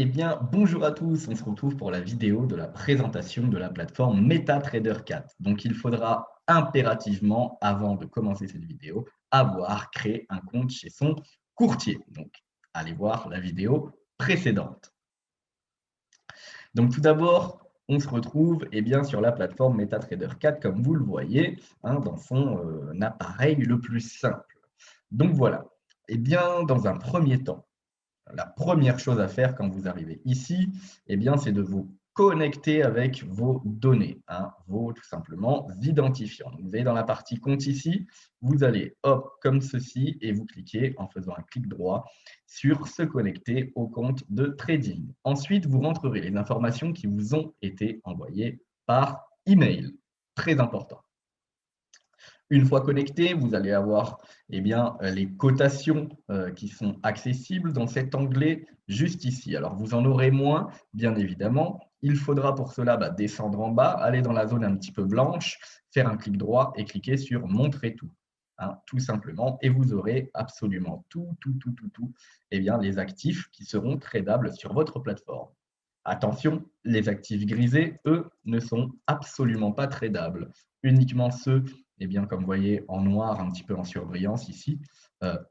Eh bien, bonjour à tous, on se retrouve pour la vidéo de la présentation de la plateforme MetaTrader 4. Donc, il faudra impérativement, avant de commencer cette vidéo, avoir créé un compte chez son courtier. Donc, allez voir la vidéo précédente. Donc, tout d'abord, on se retrouve sur la plateforme MetaTrader 4, comme vous le voyez, dans son appareil le plus simple. Donc, voilà. Eh bien, dans un premier temps, la première chose à faire quand vous arrivez ici, c'est de vous connecter avec vos données, vos tout simplement identifiants. Donc, vous allez dans la partie compte ici, vous allez hop comme ceci et vous cliquez en faisant un clic droit sur se connecter au compte de trading. Ensuite, vous rentrerez les informations qui vous ont été envoyées par email. Très important. Une fois connecté, vous allez avoir les cotations qui sont accessibles dans cet onglet juste ici. Alors, vous en aurez moins, bien évidemment. Il faudra pour cela descendre en bas, aller dans la zone un petit peu blanche, faire un clic droit et cliquer sur « Montrer tout ». Tout simplement, et vous aurez absolument tout, les actifs qui seront tradables sur votre plateforme. Attention, les actifs grisés, eux, ne sont absolument pas tradables. Uniquement ceux, comme vous voyez en noir, un petit peu en surbrillance ici,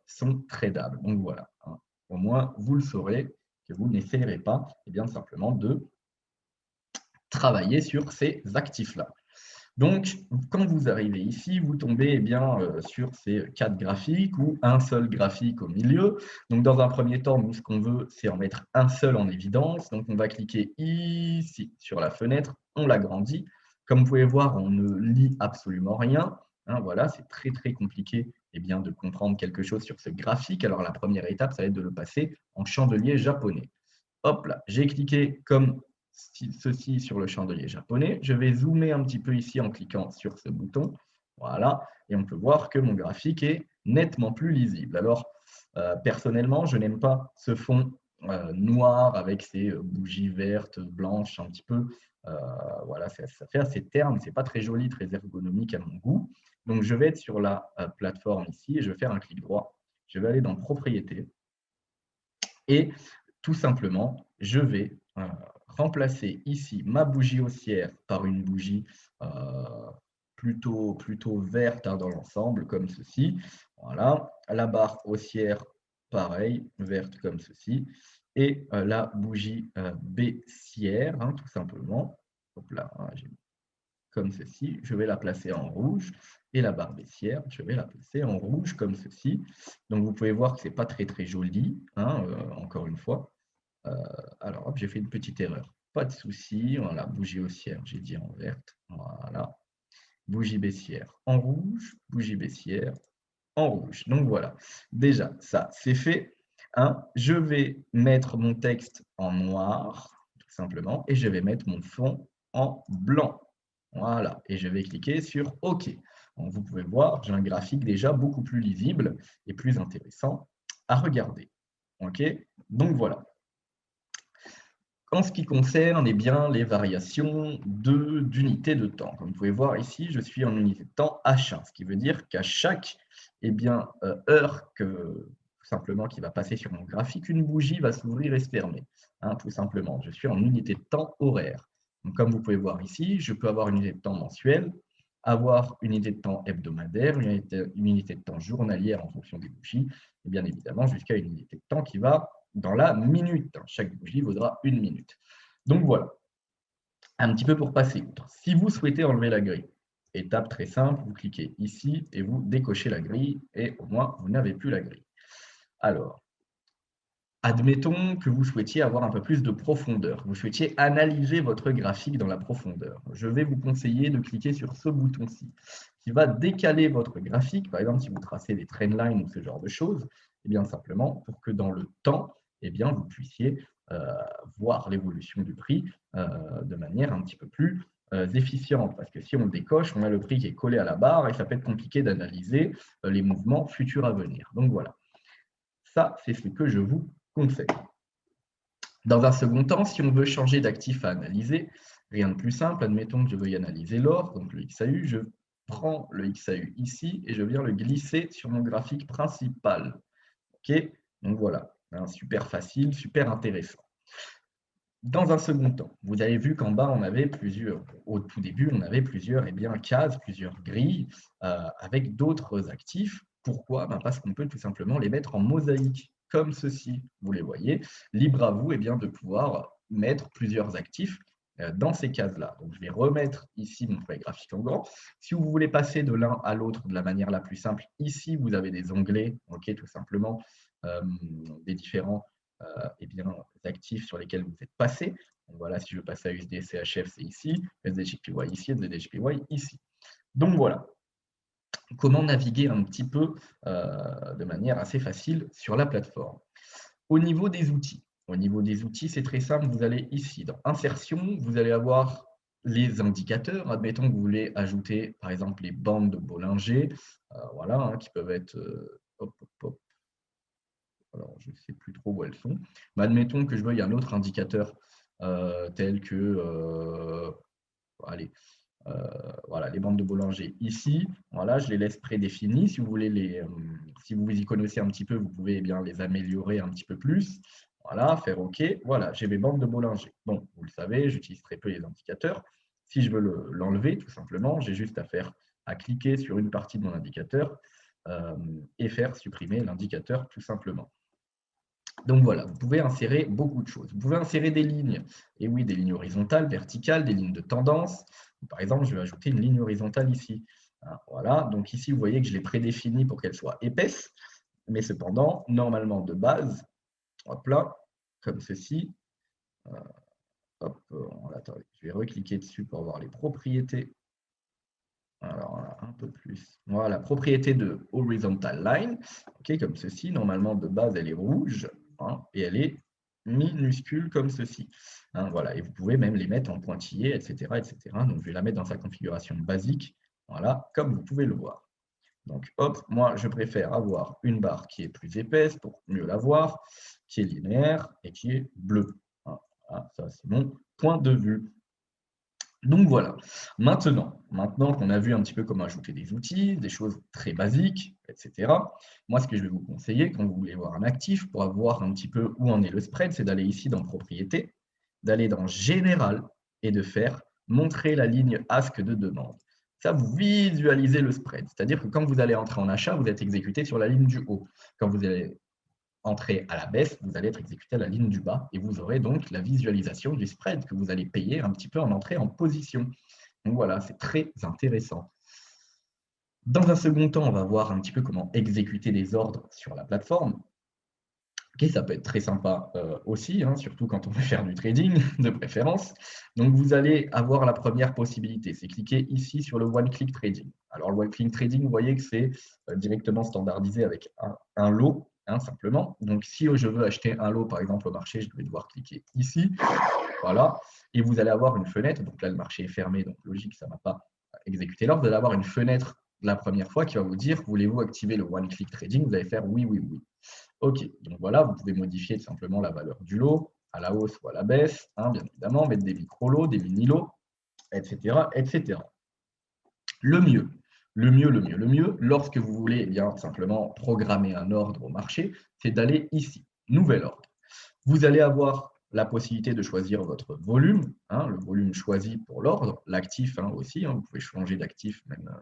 sont tradables. Donc voilà, au moins vous le saurez, que vous n'essayerez pas simplement de travailler sur ces actifs-là. Donc, quand vous arrivez ici, vous tombez sur ces 4 graphiques ou un seul graphique au milieu. Donc, dans un premier temps, nous, ce qu'on veut, c'est en mettre un seul en évidence. Donc, on va cliquer ici sur la fenêtre, on l'agrandit. Comme vous pouvez voir, on ne lit absolument rien. Voilà, c'est très, très compliqué de comprendre quelque chose sur ce graphique. Alors, la première étape, ça va être de le passer en chandelier japonais. Hop là, j'ai cliqué comme ceci sur le chandelier japonais. Je vais zoomer un petit peu ici en cliquant sur ce bouton. Voilà, et on peut voir que mon graphique est nettement plus lisible. Alors, personnellement, je n'aime pas ce fond noir avec ces bougies vertes, blanches, un petit peu. Voilà, ça fait assez terne, c'est pas très joli, très ergonomique à mon goût. Donc, je vais être sur la plateforme ici et je vais faire un clic droit. Je vais aller dans Propriétés et tout simplement, je vais remplacer ici ma bougie haussière par une bougie plutôt verte dans l'ensemble, comme ceci. Voilà. La barre haussière, pareil, verte comme ceci. Et la bougie baissière, tout simplement. Hop là, comme ceci. Je vais la placer en rouge. Et la barre baissière, je vais la placer en rouge comme ceci. Donc, vous pouvez voir que ce n'est pas très, très joli, encore une fois. Alors, hop, j'ai fait une petite erreur. Pas de souci. Voilà, bougie haussière, j'ai dit en verte. Voilà. Bougie baissière en rouge. Bougie baissière en rouge. Donc, voilà. Déjà, ça, c'est fait. Je vais mettre mon texte en noir, tout simplement, et je vais mettre mon fond en blanc. Voilà. Et je vais cliquer sur OK. Donc, vous pouvez voir, j'ai un graphique déjà beaucoup plus lisible et plus intéressant à regarder. OK. Donc, voilà. En ce qui concerne les variations d'unité de temps, comme vous pouvez voir ici, je suis en unité de temps H1, ce qui veut dire qu'à chaque heure tout simplement qui va passer sur mon graphique, une bougie va s'ouvrir et se fermer, tout simplement. Je suis en unité de temps horaire. Donc, comme vous pouvez voir ici, je peux avoir une unité de temps mensuelle, avoir une unité de temps hebdomadaire, une unité de temps journalière en fonction des bougies, et bien évidemment jusqu'à une unité de temps qui va dans la minute. Chaque bougie vaudra 1 minute. Donc voilà, un petit peu pour passer outre. Si vous souhaitez enlever la grille, étape très simple, vous cliquez ici et vous décochez la grille et au moins vous n'avez plus la grille. Alors, admettons que vous souhaitiez avoir un peu plus de profondeur, vous souhaitiez analyser votre graphique dans la profondeur. Je vais vous conseiller de cliquer sur ce bouton-ci qui va décaler votre graphique. Par exemple, si vous tracez des trendlines ou ce genre de choses, bien simplement pour que dans le temps, vous puissiez voir l'évolution du prix de manière un petit peu plus efficiente. Parce que si on décoche, on a le prix qui est collé à la barre et ça peut être compliqué d'analyser les mouvements futurs à venir. Donc voilà, ça c'est ce que je vous conseille. Dans un second temps, si on veut changer d'actif à analyser, rien de plus simple, admettons que je veuille analyser l'or, donc le XAU, je prends le XAU ici et je viens le glisser sur mon graphique principal. OK, donc voilà, super facile, super intéressant. Dans un second temps, vous avez vu qu'en bas, on avait au tout début, on avait plusieurs cases, plusieurs grilles avec d'autres actifs. Pourquoi? Ben, parce qu'on peut tout simplement les mettre en mosaïque, comme ceci. Vous les voyez. Libre à vous de pouvoir mettre plusieurs actifs dans ces cases-là. Donc, je vais remettre ici mon feuille graphique en grand. Si vous voulez passer de l'un à l'autre de la manière la plus simple, ici, vous avez des onglets, ok, tout simplement, des différents actifs sur lesquels vous êtes passé. Donc voilà, si je veux passer à USD CHF, c'est ici, SDJPY ici, SDJPY ici. Donc voilà, comment naviguer un petit peu de manière assez facile sur la plateforme. Au niveau des outils, c'est très simple. Vous allez ici dans Insertion, vous allez avoir les indicateurs. Admettons que vous voulez ajouter, par exemple, les bandes de Bollinger, voilà, hein, qui peuvent être hop, hop, hop. Alors, je ne sais plus trop où elles sont. Mais admettons que je veuille un autre indicateur tel que, allez, voilà, les bandes de Bollinger ici. Voilà, je les laisse prédéfinies. Si vous voulez si vous y connaissez un petit peu, vous pouvez les améliorer un petit peu plus. Voilà, faire OK. Voilà, j'ai mes bandes de Bollinger. Bon, vous le savez, j'utilise très peu les indicateurs. Si je veux l'enlever, tout simplement, j'ai juste à cliquer sur une partie de mon indicateur et faire supprimer l'indicateur tout simplement. Donc voilà, vous pouvez insérer beaucoup de choses. Vous pouvez insérer des lignes, et oui, des lignes horizontales, verticales, des lignes de tendance. Par exemple, je vais ajouter une ligne horizontale ici. Voilà, donc ici, vous voyez que je l'ai prédéfinie pour qu'elle soit épaisse, mais cependant, normalement de base, hop là, comme ceci. Hop, attendez, je vais recliquer dessus pour voir les propriétés. Alors, un peu plus. Voilà, propriété de horizontal line, ok, comme ceci. Normalement, de base, elle est rouge hein, et elle est minuscule comme ceci. Hein, voilà, et vous pouvez même les mettre en pointillés, etc., etc. Donc, je vais la mettre dans sa configuration basique, voilà, comme vous pouvez le voir. Donc, hop, moi, je préfère avoir une barre qui est plus épaisse pour mieux la voir, qui est linéaire et qui est bleue. Hein, voilà, ça, c'est mon point de vue. Donc voilà, maintenant qu'on a vu un petit peu comment ajouter des outils, des choses très basiques, etc., moi ce que je vais vous conseiller quand vous voulez voir un actif pour voir un petit peu où en est le spread, c'est d'aller ici dans Propriétés, d'aller dans Général et de faire Montrer la ligne ASC de demande. Ça, vous visualisez le spread, c'est-à-dire que quand vous allez entrer en achat, vous êtes exécuté sur la ligne du haut. Quand vous allez entrer à la baisse, vous allez être exécuté à la ligne du bas et vous aurez donc la visualisation du spread que vous allez payer un petit peu en entrée en position. Donc voilà, c'est très intéressant. Dans un second temps, on va voir un petit peu comment exécuter des ordres sur la plateforme. Okay, ça peut être très sympa aussi, hein, surtout quand on veut faire du trading, de préférence. Donc, vous allez avoir la première possibilité, c'est cliquer ici sur le one-click trading. Alors, le one-click trading, vous voyez que c'est directement standardisé avec un lot, hein, simplement. Donc, si je veux acheter un lot, par exemple, au marché, je vais devoir cliquer ici. Voilà. Et vous allez avoir une fenêtre. Donc là, le marché est fermé, donc logique, ça ne va pas exécuter l'ordre. Vous allez avoir une fenêtre la première fois qui va vous dire, voulez-vous activer le one-click trading? Vous allez faire oui, oui, oui. OK, donc voilà, vous pouvez modifier simplement la valeur du lot, à la hausse ou à la baisse, hein, bien évidemment, mettre des micro-lots, des mini-lots, etc., etc. Le mieux, lorsque vous voulez simplement programmer un ordre au marché, c'est d'aller ici, nouvel ordre. Vous allez avoir la possibilité de choisir votre volume, hein, le volume choisi pour l'ordre, l'actif aussi, hein, vous pouvez changer d'actif même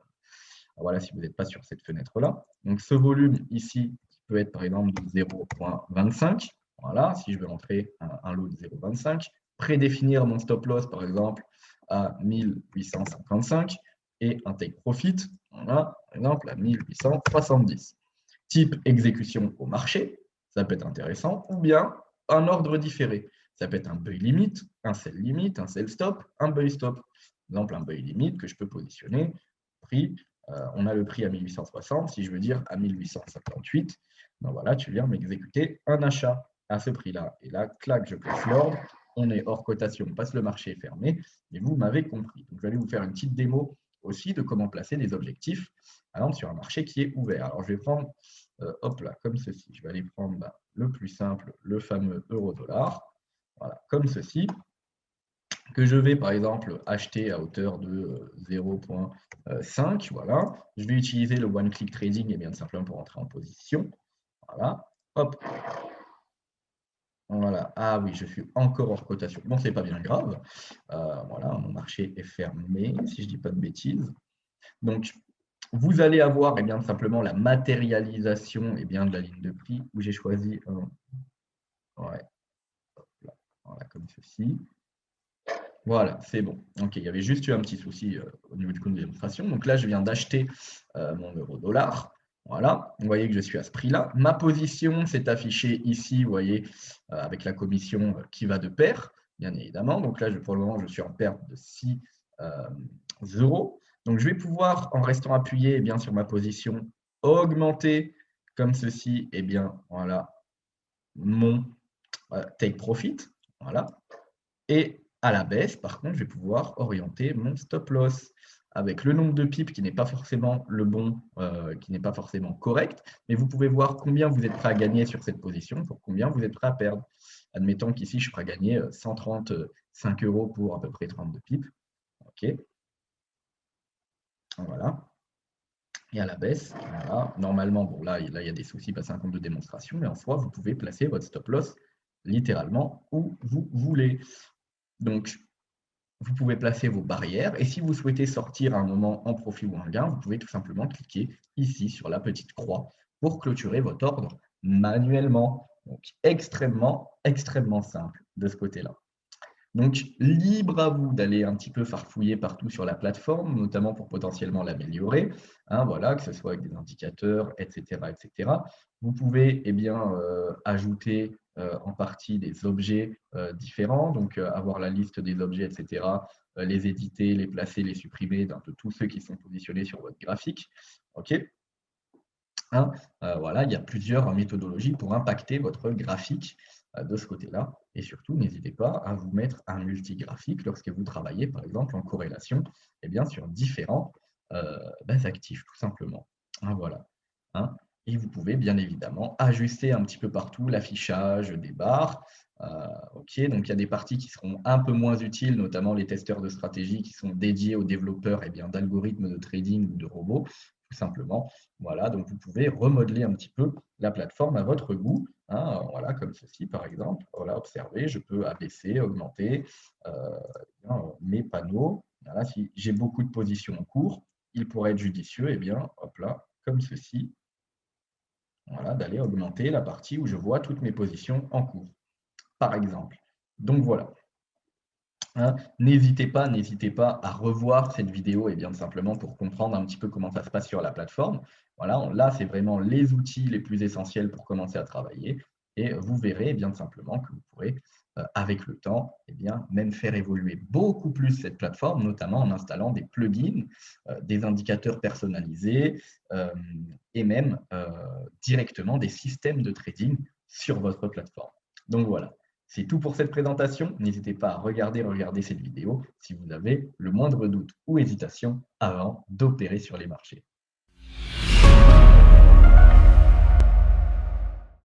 voilà, si vous n'êtes pas sur cette fenêtre-là. Donc ce volume ici peut être par exemple de 0,25. Voilà, si je veux rentrer un lot de 0,25, prédéfinir mon stop loss par exemple à 1855 et un take profit, voilà, par exemple à 1870. Type exécution au marché, ça peut être intéressant, ou bien un ordre différé. Ça peut être un buy limit, un sell limit, un sell stop, un buy stop. Par exemple, un buy limit que je peux positionner, prix, on a le prix à 1860, si je veux dire à 1858, ben voilà, tu viens m'exécuter un achat à ce prix-là. Et là, clac, je place l'ordre, on est hors cotation, on passe le marché fermé, et vous m'avez compris. Donc, je vais vous faire une petite démo aussi de comment placer des objectifs, par exemple, sur un marché qui est ouvert. Alors, je vais prendre, hop là, comme ceci. Je vais aller prendre le plus simple, le fameux euro-dollar, voilà, comme ceci, que je vais par exemple acheter à hauteur de 0,5, voilà. Je vais utiliser le one-click trading et bien simplement pour entrer en position. Voilà, hop. Voilà. Ah oui, je suis encore hors cotation. Bon, c'est pas bien grave. Voilà, mon marché est fermé, si je dis pas de bêtises. Donc, vous allez avoir eh bien, simplement la matérialisation eh bien, de la ligne de prix où j'ai choisi ouais, là, voilà, comme ceci. Voilà, c'est bon. OK, il y avait juste eu un petit souci, au niveau du compte de démonstration. Donc là, je viens d'acheter, mon euro-dollar. Voilà, vous voyez que je suis à ce prix-là. Ma position s'est affichée ici, vous voyez, avec la commission, qui va de pair, bien évidemment. Donc là, pour le moment, je suis en perte de 6 €. Donc je vais pouvoir, en restant appuyé, eh bien, sur ma position, augmenter comme ceci, eh bien, voilà, mon, take profit. Voilà. Et à la baisse, par contre, je vais pouvoir orienter mon stop loss avec le nombre de pips qui n'est pas forcément le bon, qui n'est pas forcément correct, mais vous pouvez voir combien vous êtes prêt à gagner sur cette position pour combien vous êtes prêt à perdre. Admettons qu'ici, je suis prêt à gagner 135 € pour à peu près 32 pips. OK, voilà. Et à la baisse, voilà. Normalement, bon, là, il y a des soucis parce que c'est un compte de démonstration, mais en soi, vous pouvez placer votre stop loss littéralement où vous voulez. Donc, vous pouvez placer vos barrières et si vous souhaitez sortir à un moment en profit ou en gain, vous pouvez tout simplement cliquer ici sur la petite croix pour clôturer votre ordre manuellement. Donc, extrêmement, extrêmement simple de ce côté-là. Donc, libre à vous d'aller un petit peu farfouiller partout sur la plateforme, notamment pour potentiellement l'améliorer, hein, voilà, que ce soit avec des indicateurs, etc. etc. Vous pouvez eh bien, ajouter en partie des objets différents, donc avoir la liste des objets, etc., les éditer, les placer, les supprimer de tous ceux qui sont positionnés sur votre graphique. OK, hein, voilà, il y a plusieurs méthodologies pour impacter votre graphique de ce côté-là. Et surtout, n'hésitez pas à vous mettre un multigraphique lorsque vous travaillez, par exemple, en corrélation eh bien, sur différents actifs, tout simplement. Hein, voilà. Hein. Et vous pouvez bien évidemment ajuster un petit peu partout l'affichage des barres. OK, donc il y a des parties qui seront un peu moins utiles, notamment les testeurs de stratégie qui sont dédiés aux développeurs eh bien, d'algorithmes de trading ou de robots, tout simplement. Voilà, donc vous pouvez remodeler un petit peu la plateforme à votre goût, hein, voilà, comme ceci par exemple. Voilà, observez, je peux abaisser, augmenter mes panneaux. Voilà, si j'ai beaucoup de positions en cours, il pourrait être judicieux, eh bien, hop là, comme ceci, voilà, d'aller augmenter la partie où je vois toutes mes positions en cours, par exemple. Donc voilà. Hein, n'hésitez pas à revoir cette vidéo et bien simplement pour comprendre un petit peu comment ça se passe sur la plateforme. Voilà, là, c'est vraiment les outils les plus essentiels pour commencer à travailler et vous verrez bien simplement que vous pourrez, avec le temps, eh bien, même faire évoluer beaucoup plus cette plateforme, notamment en installant des plugins, des indicateurs personnalisés et même directement des systèmes de trading sur votre plateforme. Donc voilà. C'est tout pour cette présentation. N'hésitez pas à regarder cette vidéo si vous avez le moindre doute ou hésitation avant d'opérer sur les marchés.